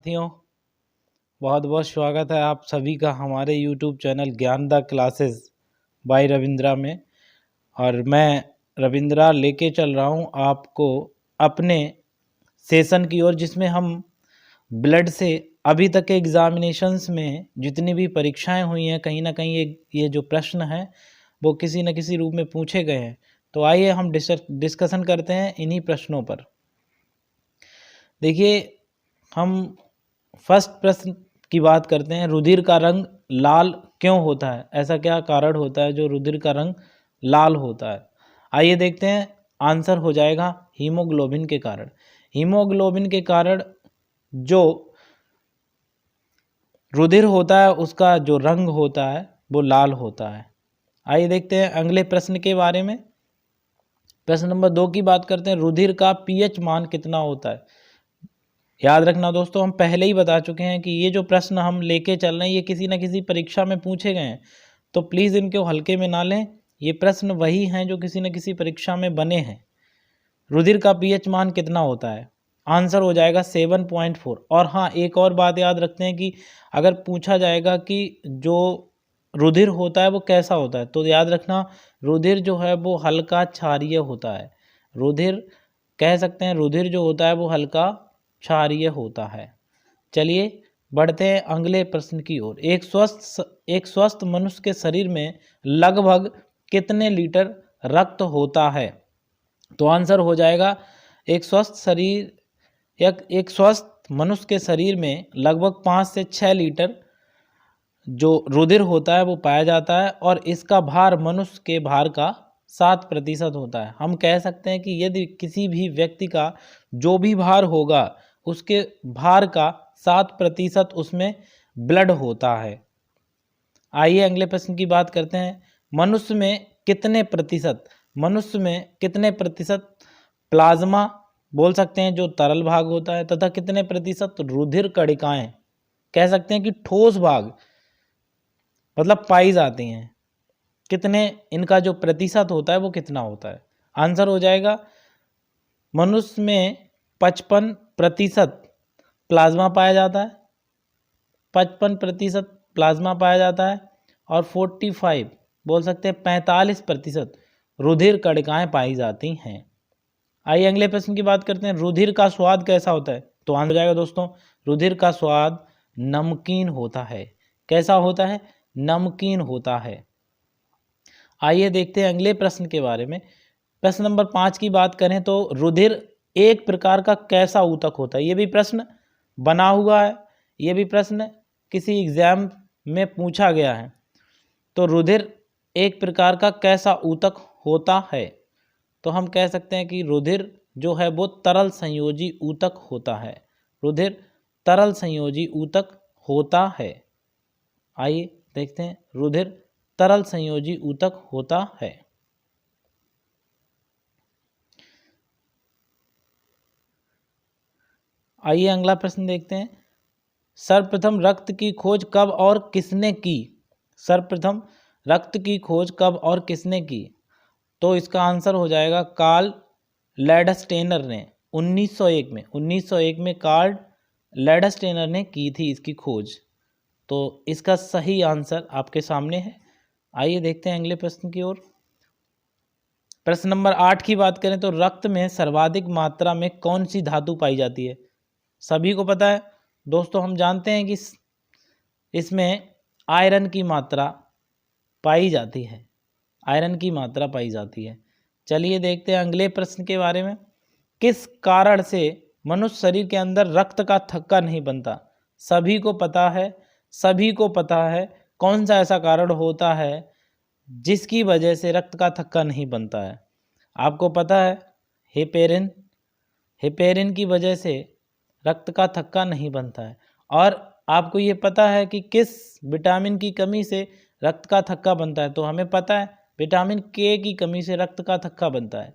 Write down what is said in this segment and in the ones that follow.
साथियों, बहुत बहुत स्वागत है आप सभी का हमारे YouTube चैनल ज्ञान द क्लासेस बाय रविंद्रा में। और मैं रविंद्रा लेके चल रहा हूँ आपको अपने सेशन की ओर, जिसमें हम ब्लड से अभी तक के एग्जामिनेशंस में जितनी भी परीक्षाएं हुई हैं, कहीं ना कहीं ये जो प्रश्न हैं वो किसी न किसी रूप में पूछे गए हैं। तो आइए हम डिस्कशन करते हैं इन्हीं प्रश्नों पर। देखिए, हम फर्स्ट प्रश्न की बात करते हैं। रुधिर का रंग लाल क्यों होता है? ऐसा क्या कारण होता है जो रुधिर का रंग लाल होता है? आइए देखते हैं। आंसर हो जाएगा हीमोग्लोबिन के कारण। हीमोग्लोबिन के कारण जो रुधिर होता है उसका जो रंग होता है वो लाल होता है। आइए देखते हैं अगले प्रश्न के बारे में। प्रश्न नंबर 2 की बात करते हैं। रुधिर का पीएच मान कितना होता है? याद रखना दोस्तों, हम पहले ही बता चुके हैं कि ये जो प्रश्न हम लेके चल रहे हैं ये किसी न किसी परीक्षा में पूछे गए हैं, तो प्लीज़ इनको हल्के में ना लें। ये प्रश्न वही हैं जो किसी न किसी परीक्षा में बने हैं। रुधिर का पीएच मान कितना होता है? आंसर हो जाएगा 7.4। और हाँ, एक और बात याद रखते हैं कि अगर पूछा जाएगा कि जो रुधिर होता है वो कैसा होता है, तो याद रखना रुधिर जो है वो हल्का क्षारीय होता है। रुधिर कह सकते हैं रुधिर जो होता है वो हल्का क्षारीय होता है। चलिए बढ़ते हैं अगले प्रश्न की ओर। एक स्वस्थ मनुष्य के शरीर में लगभग कितने लीटर रक्त होता है? तो आंसर हो जाएगा एक स्वस्थ मनुष्य के शरीर में लगभग 5 से 6 लीटर जो रुधिर होता है वो पाया जाता है, और इसका भार मनुष्य के भार का 7% होता है। हम कह सकते हैं कि यदि किसी भी व्यक्ति का जो भी भार होगा उसके भार का 7% उसमें ब्लड होता है। आइए अगले प्रश्न की बात करते हैं। मनुष्य में कितने प्रतिशत प्लाज्मा बोल सकते हैं जो तरल भाग होता है, तथा कितने प्रतिशत रुधिर कणिकाएं कह सकते हैं कि ठोस भाग मतलब पाई जाती हैं? कितने इनका जो प्रतिशत होता है वो कितना होता है? आंसर हो जाएगा मनुष्य में 55% प्लाज्मा पाया जाता है, 55% प्लाज्मा पाया जाता है, और 45 बोल सकते हैं 45% रुधिर कणिकाएं पाई जाती हैं। आइए अगले प्रश्न की बात करते हैं। रुधिर का स्वाद कैसा होता है? तो आंसर हो जाएगा दोस्तों, रुधिर का स्वाद नमकीन होता है। कैसा होता है? नमकीन होता है। आइए देखते हैं अगले प्रश्न के बारे में। प्रश्न नंबर 5 की बात करें तो रुधिर एक प्रकार का कैसा ऊतक होता है? ये भी प्रश्न बना हुआ है, ये भी प्रश्न किसी एग्जाम में पूछा गया है। तो रुधिर एक प्रकार का कैसा ऊतक होता है? तो हम कह सकते हैं कि रुधिर जो है वो तरल संयोजी ऊतक होता है। रुधिर तरल संयोजी ऊतक होता है। आइए देखते हैं, रुधिर तरल संयोजी ऊतक होता है। आइए अगला प्रश्न देखते हैं। सर्वप्रथम रक्त की खोज कब और किसने की? सर्वप्रथम रक्त की खोज कब और किसने की? तो इसका आंसर हो जाएगा कार्ल लैंडस्टेनर ने 1901 में कार्ल लैंडस्टेनर ने की थी इसकी खोज। तो इसका सही आंसर आपके सामने है। आइए देखते हैं अगले प्रश्न की ओर। प्रश्न नंबर 8 की बात करें तो रक्त में सर्वाधिक मात्रा में कौन सी धातु पाई जाती है? सभी को पता है दोस्तों, हम जानते हैं कि इसमें आयरन की मात्रा पाई जाती है। आयरन की मात्रा पाई जाती है। चलिए देखते हैं अगले प्रश्न के बारे में। किस कारण से मनुष्य शरीर के अंदर रक्त का थक्का नहीं बनता? सभी को पता है, सभी को पता है कौन सा ऐसा कारण होता है जिसकी वजह से रक्त का थक्का नहीं बनता है? आपको पता है हेपेरिन। हेपेरिन की वजह से रक्त का थक्का नहीं बनता है। और आपको ये पता है कि किस विटामिन की कमी से रक्त का थक्का बनता है? तो हमें पता है विटामिन के की कमी से रक्त का थक्का बनता है।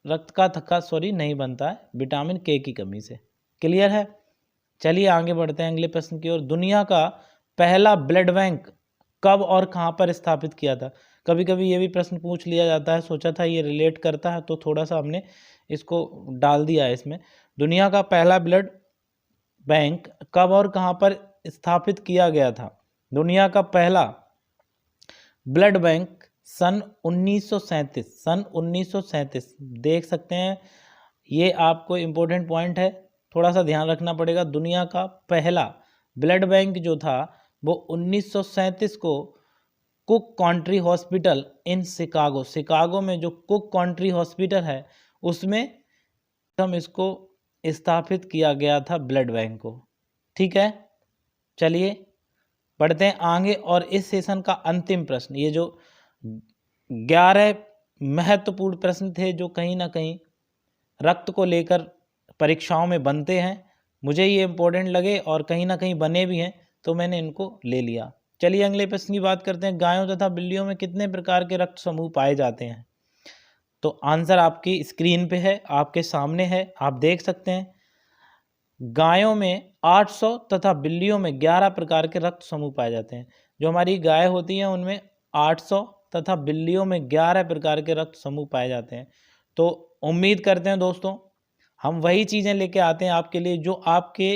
रक्त का थक्का नहीं बनता है विटामिन के की कमी से। क्लियर है? चलिए आगे बढ़ते हैं अगले प्रश्न की ओर। दुनिया का पहला ब्लड बैंक कब और कहाँ पर स्थापित किया था? कभी कभी ये भी प्रश्न पूछ लिया जाता है, सोचा था ये रिलेट करता है तो थोड़ा सा हमने इसको डाल दिया है इसमें। दुनिया का पहला ब्लड बैंक कब और कहाँ पर स्थापित किया गया था? दुनिया का पहला ब्लड बैंक सन 1937, सन 1937। देख सकते हैं, ये आपको इम्पोर्टेंट पॉइंट है, थोड़ा सा ध्यान रखना पड़ेगा। दुनिया का पहला ब्लड बैंक जो था वो 1937 को cook country hospital in Chicago, Chicago में जो कुक कंट्री हॉस्पिटल है उसमें हम इसको स्थापित किया गया था ब्लड बैंक को। ठीक है, चलिए बढ़ते हैं आगे। और इस सेशन का अंतिम प्रश्न, ये जो 11 महत्वपूर्ण प्रश्न थे जो कहीं ना कहीं रक्त को लेकर परीक्षाओं में बनते हैं, मुझे ये इम्पोर्टेंट लगे और कहीं ना कहीं बने भी हैं, तो मैंने इनको ले लिया। चलिए अगले प्रश्न की बात करते हैं। गायों तथा बिल्लियों में कितने प्रकार के रक्त समूह पाए जाते हैं? तो आंसर आपकी स्क्रीन पे है, आपके सामने है, आप देख सकते हैं। गायों में 800 तथा बिल्लियों में 11 प्रकार के रक्त समूह पाए जाते हैं। जो हमारी गाय होती हैं उनमें 800 तथा बिल्लियों में 11 प्रकार के रक्त समूह पाए जाते हैं। तो उम्मीद करते हैं दोस्तों हम वही चीज़ें लेके आते हैं आपके लिए जो आपके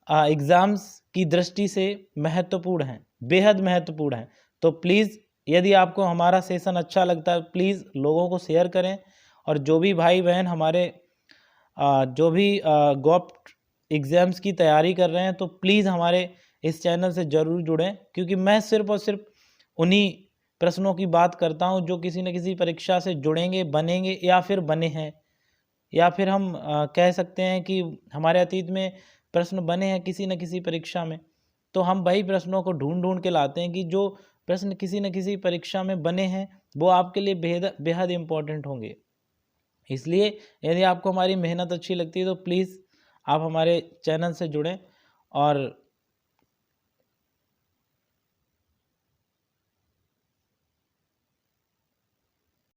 एग्ज़ाम्स की दृष्टि से महत्वपूर्ण हैं, बेहद महत्वपूर्ण हैं। तो प्लीज़ यदि आपको हमारा सेशन अच्छा लगता है प्लीज़ लोगों को शेयर करें, और जो भी भाई बहन हमारे जो भी गॉप एग्ज़ाम्स की तैयारी कर रहे हैं तो प्लीज़ हमारे इस चैनल से ज़रूर जुड़ें, क्योंकि मैं सिर्फ़ और सिर्फ उन्हीं प्रश्नों की बात करता हूं जो किसी न किसी परीक्षा से जुड़ेंगे, बनेंगे या फिर बने हैं, या फिर हम कह सकते हैं कि हमारे अतीत में प्रश्न बने हैं किसी न किसी परीक्षा में। तो हम वही प्रश्नों को ढूंढ ढूंढ के लाते हैं कि जो प्रश्न किसी न किसी परीक्षा में बने हैं वो आपके लिए बेहद बेहद इम्पोर्टेंट होंगे। इसलिए यदि आपको हमारी मेहनत अच्छी लगती है तो प्लीज़ आप हमारे चैनल से जुड़ें और